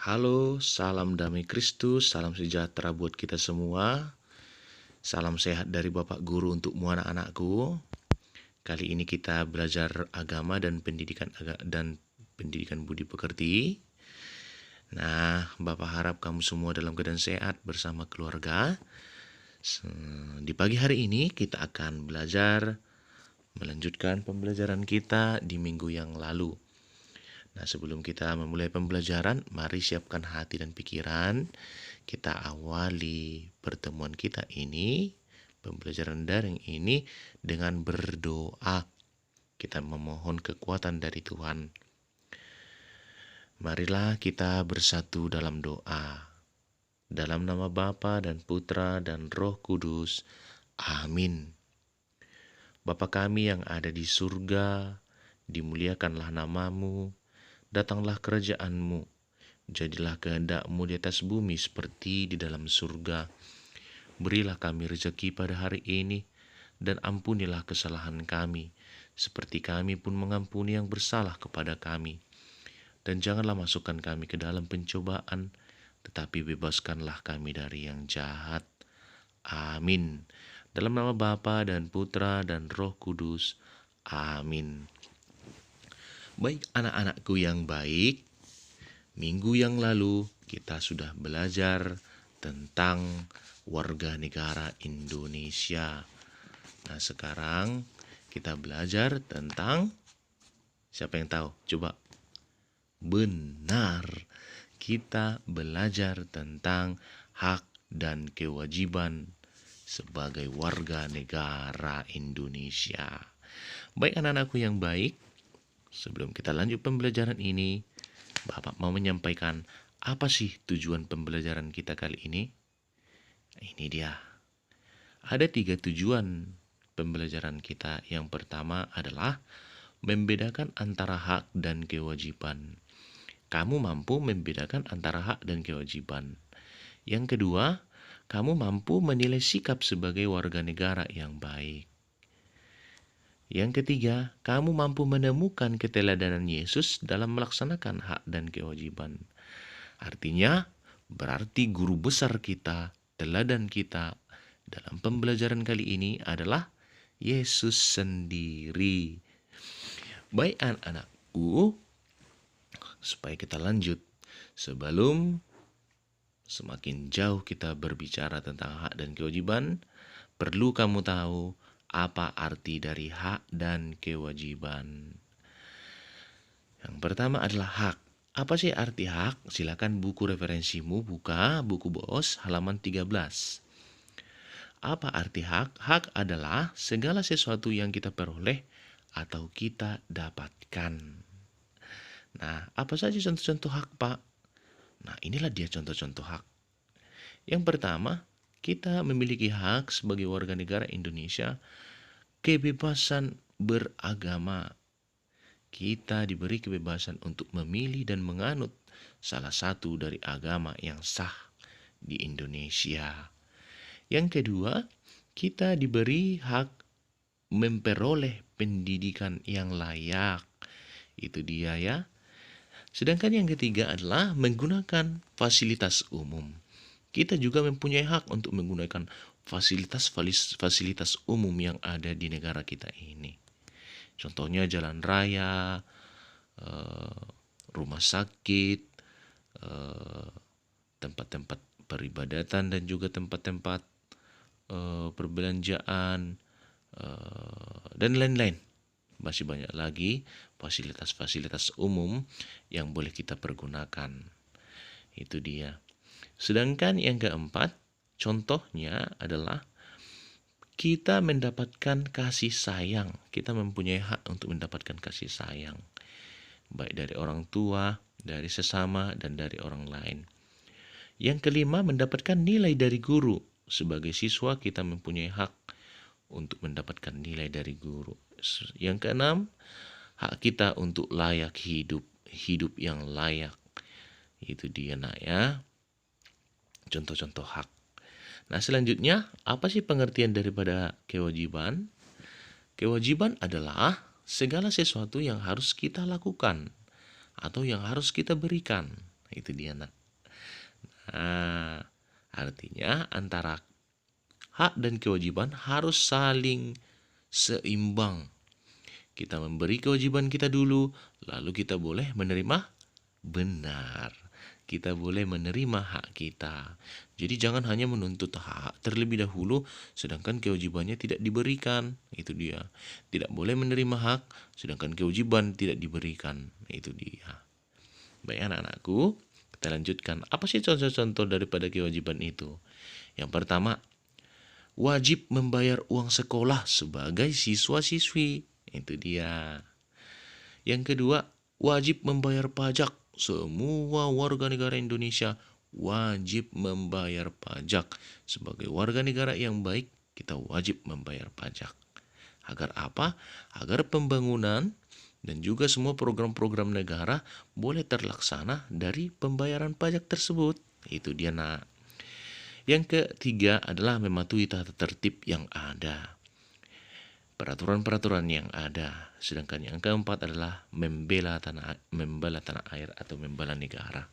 Halo, salam damai Kristus, salam sejahtera buat kita semua. Salam sehat dari Bapak Guru untukmu anak-anakku. Kali ini kita belajar agama dan pendidikan budi pekerti. Nah, Bapak harap kamu semua dalam keadaan sehat bersama keluarga. Di pagi hari ini kita akan belajar melanjutkan pembelajaran kita di minggu yang lalu. Nah, sebelum kita memulai pembelajaran, mari siapkan hati dan pikiran. Kita awali pertemuan kita ini, pembelajaran daring ini, dengan berdoa. Kita memohon kekuatan dari Tuhan. Marilah kita bersatu dalam doa. Dalam nama Bapa dan Putra dan Roh Kudus. Amin. Bapa kami yang ada di surga, dimuliakanlah namamu. Datanglah kerajaan-Mu, jadilah kehendak-Mu di atas bumi seperti di dalam surga. Berilah kami rezeki pada hari ini, dan ampunilah kesalahan kami, seperti kami pun mengampuni yang bersalah kepada kami. Dan janganlah masukkan kami ke dalam pencobaan, tetapi bebaskanlah kami dari yang jahat. Amin. Dalam nama Bapa dan Putra dan Roh Kudus. Amin. Baik anak-anakku yang baik, minggu yang lalu kita sudah belajar tentang warga negara Indonesia. Nah, sekarang kita belajar tentang, siapa yang tahu? Coba. Benar, kita belajar tentang hak dan kewajiban sebagai warga negara Indonesia. Baik anak-anakku yang baik, sebelum kita lanjut pembelajaran ini, Bapak mau menyampaikan apa sih tujuan pembelajaran kita kali ini? Ini dia. Ada 3 tujuan pembelajaran kita. Yang pertama adalah membedakan antara hak dan kewajiban. Kamu mampu membedakan antara hak dan kewajiban. Yang kedua, kamu mampu menilai sikap sebagai warga negara yang baik. Yang ketiga, kamu mampu menemukan keteladanan Yesus dalam melaksanakan hak dan kewajiban. Artinya, berarti guru besar kita, teladan kita dalam pembelajaran kali ini adalah Yesus sendiri. Baik anak-anakku, supaya kita lanjut, sebelum semakin jauh kita berbicara tentang hak dan kewajiban, perlu kamu tahu apa arti dari hak dan kewajiban. Yang pertama adalah hak. Apa sih arti hak? Silakan buku referensimu buka buku BOS halaman 13. Apa arti hak? Hak adalah segala sesuatu yang kita peroleh atau kita dapatkan. Nah, apa saja contoh-contoh hak, Pak? Nah, inilah dia contoh-contoh hak. Yang pertama, kita memiliki hak sebagai warga negara Indonesia, kebebasan beragama. Kita diberi kebebasan untuk memilih dan menganut salah satu dari agama yang sah di Indonesia. Yang kedua, kita diberi hak memperoleh pendidikan yang layak. Itu dia ya. Sedangkan yang ketiga adalah menggunakan fasilitas umum. Kita juga mempunyai hak untuk menggunakan fasilitas umum yang ada di negara kita ini. Contohnya jalan raya, rumah sakit, tempat-tempat peribadatan dan juga tempat-tempat perbelanjaan, dan lain-lain. Masih banyak lagi fasilitas-fasilitas umum yang boleh kita pergunakan. Itu dia. Sedangkan yang keempat, contohnya adalah kita mendapatkan kasih sayang. Kita mempunyai hak untuk mendapatkan kasih sayang. Baik dari orang tua, dari sesama, dan dari orang lain. Yang kelima, mendapatkan nilai dari guru. Sebagai siswa, kita mempunyai hak untuk mendapatkan nilai dari guru. Yang keenam, hak kita untuk layak hidup. Hidup yang layak. Itu dia nak ya. Contoh-contoh hak. Nah, selanjutnya, apa sih pengertian daripada kewajiban? Kewajiban adalah segala sesuatu yang harus kita lakukan atau yang harus kita berikan. Itu dia nak. Nah, artinya antara hak dan kewajiban harus saling seimbang. Kita memberi kewajiban kita dulu, lalu kita boleh menerima benar. Kita boleh menerima hak kita. Jadi jangan hanya menuntut hak terlebih dahulu sedangkan kewajibannya tidak diberikan. Itu dia. Tidak boleh menerima hak sedangkan kewajiban tidak diberikan. Itu dia. Baik anak-anakku, kita lanjutkan. Apa sih contoh-contoh daripada kewajiban itu? Yang pertama, wajib membayar uang sekolah sebagai siswa-siswi. Itu dia. Yang kedua, wajib membayar pajak. Semua warga negara Indonesia wajib membayar pajak. Sebagai warga negara yang baik, kita wajib membayar pajak. Agar apa? Agar pembangunan dan juga semua program-program negara boleh terlaksana dari pembayaran pajak tersebut. Itu dia nak. Yang ketiga adalah mematuhi tata tertib yang ada. Peraturan-peraturan yang ada. Sedangkan yang keempat adalah membela tanah air atau membela negara.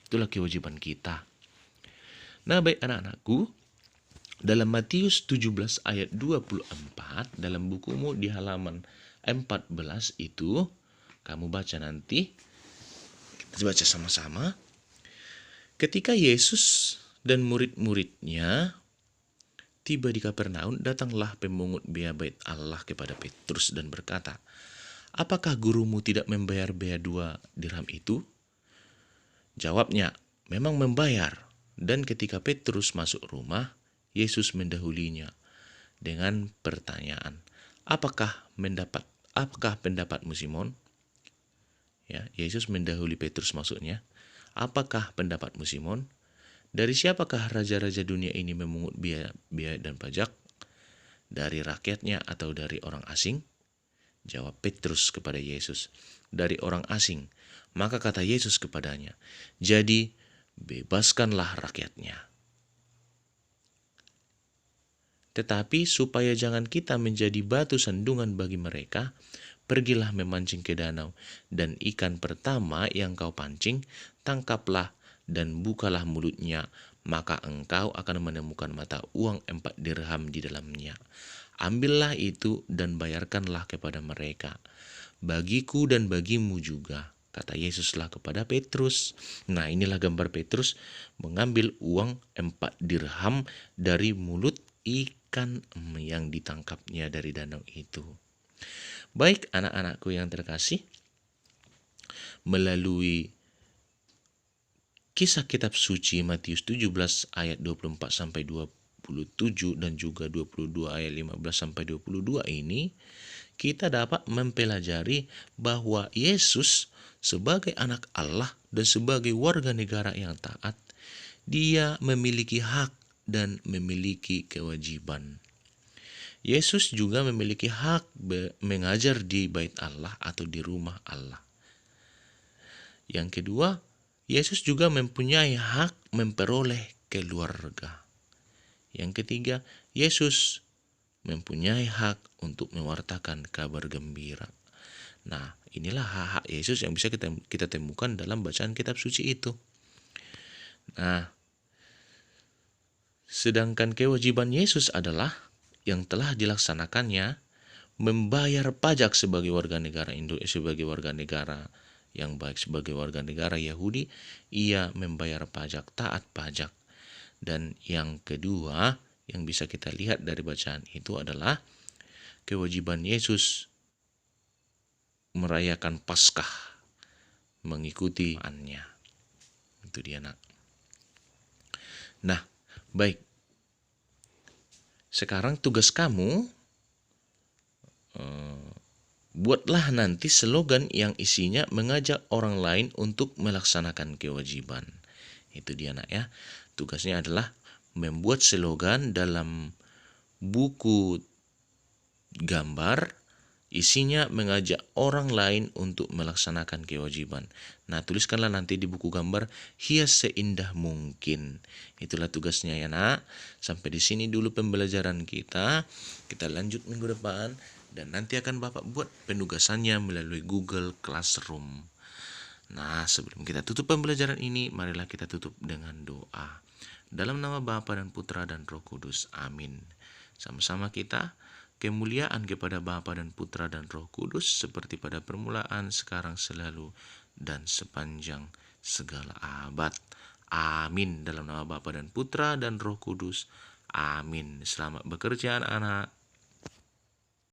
Itulah kewajiban kita. Nah, baik anak-anakku, dalam Matius 17 ayat 24 dalam bukumu di halaman 14 itu kamu baca nanti. Kita baca sama-sama. Ketika Yesus dan murid-muridnya tiba di Kapernaum, datanglah pemungut biaya bait Allah kepada Petrus dan berkata, "Apakah gurumu tidak membayar bea 2 dirham itu?" Jawabnya, "Memang membayar." Dan ketika Petrus masuk rumah, Yesus mendahulinya dengan pertanyaan, Apakah pendapatmu Simon?" Ya, Yesus mendahului Petrus maksudnya. "Apakah pendapatmu Simon? Dari siapakah raja-raja dunia ini memungut biaya dan pajak? Dari rakyatnya atau dari orang asing?" Jawab Petrus kepada Yesus, "Dari orang asing." Maka kata Yesus kepadanya, "Jadi bebaskanlah rakyatnya. Tetapi supaya jangan kita menjadi batu sandungan bagi mereka, pergilah memancing ke danau, dan ikan pertama yang kau pancing, tangkaplah dan bukalah mulutnya, maka engkau akan menemukan mata uang 4 dirham di dalamnya. Ambillah itu dan bayarkanlah kepada mereka. Bagiku dan bagimu juga," kata Yesuslah kepada Petrus. Nah, inilah gambar Petrus mengambil uang 4 dirham dari mulut ikan yang ditangkapnya dari danau itu. Baik anak-anakku yang terkasih, melalui kisah kitab suci Matius 17 ayat 24 sampai 27 dan juga 22 ayat 15 sampai 22 ini, kita dapat mempelajari bahwa Yesus sebagai anak Allah dan sebagai warga negara yang taat, dia memiliki hak dan memiliki kewajiban. Yesus juga memiliki hak mengajar di bait Allah atau di rumah Allah. Yang kedua, Yesus juga mempunyai hak memperoleh keluarga. Yang ketiga, Yesus mempunyai hak untuk mewartakan kabar gembira. Nah, inilah hak-hak Yesus yang bisa kita temukan dalam bacaan kitab suci itu. Nah, sedangkan kewajiban Yesus adalah yang telah dilaksanakannya membayar pajak sebagai warga negara yang baik, sebagai warga negara Yahudi, ia membayar pajak, taat pajak. Dan yang kedua yang bisa kita lihat dari bacaan itu adalah kewajiban Yesus merayakan Paskah, mengikuti annya. Itu dia nak. Nah, baik. Sekarang tugas kamu, buatlah nanti slogan yang isinya mengajak orang lain untuk melaksanakan kewajiban. Itu dia nak ya. Tugasnya adalah membuat slogan dalam buku gambar, isinya mengajak orang lain untuk melaksanakan kewajiban. Nah, tuliskanlah nanti di buku gambar, hias seindah mungkin. Itulah tugasnya ya nak. Sampai di sini dulu pembelajaran kita. Kita lanjut minggu depan. Dan nanti akan Bapak buat penugasannya melalui Google Classroom. Nah, sebelum kita tutup pembelajaran ini, marilah kita tutup dengan doa. Dalam nama Bapa dan Putra dan Roh Kudus. Amin. Sama-sama kita, kemuliaan kepada Bapa dan Putra dan Roh Kudus seperti pada permulaan, sekarang, selalu, dan sepanjang segala abad. Amin. Dalam nama Bapa dan Putra dan Roh Kudus. Amin. Selamat bekerja anak-anak.